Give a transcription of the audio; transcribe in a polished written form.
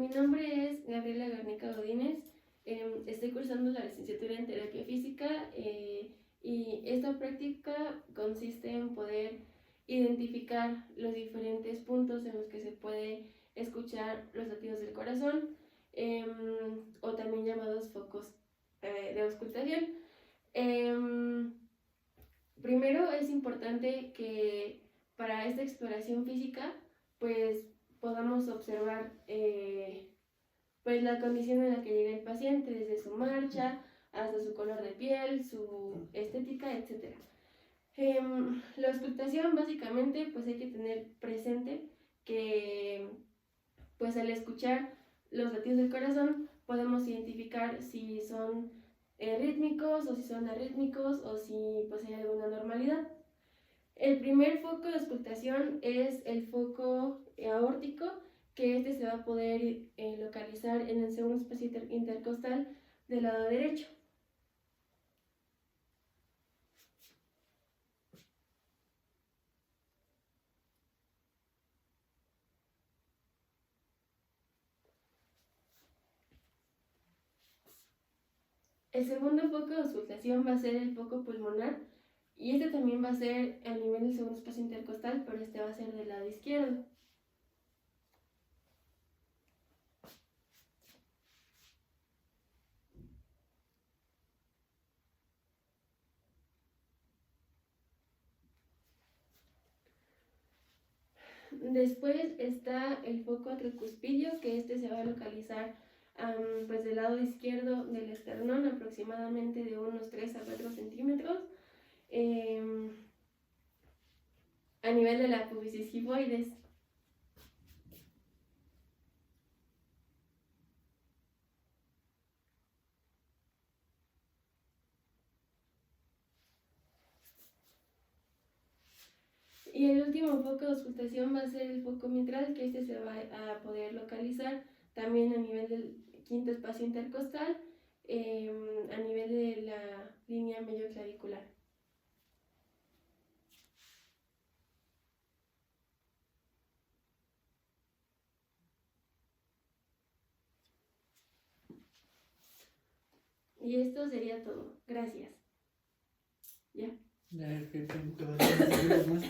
Mi nombre es Gabriela Garnica Godínez. Estoy cursando la licenciatura en terapia física y esta práctica consiste en poder identificar los diferentes puntos en los que se puede escuchar los latidos del corazón, o también llamados focos de auscultación. Primero es importante que para esta exploración física pues podamos observar pues la condición en la que llega el paciente, desde su marcha hasta su color de piel, su estética, etc. La auscultación básicamente pues hay que tener presente que pues al escuchar los latidos del corazón podemos identificar si son rítmicos o si son arrítmicos o si pues hay alguna normalidad. El primer foco de auscultación es el foco aórtico, que este se va a poder localizar en el segundo espacio intercostal del lado derecho. El segundo foco de auscultación va a ser el foco pulmonar, y este también va a ser a nivel del segundo espacio intercostal, pero este va a ser del lado izquierdo. Después está el foco tricuspidio, que este se va a localizar pues del lado izquierdo del esternón, aproximadamente de unos 3 a 4 centímetros, a nivel de la apófisis gifoides. Y el último foco de auscultación va a ser el foco mitral, que este se va a poder localizar también a nivel del quinto espacio intercostal, a nivel de la línea medio clavicular. Y esto sería todo. Gracias. Ya. Ya, perfecto. Más.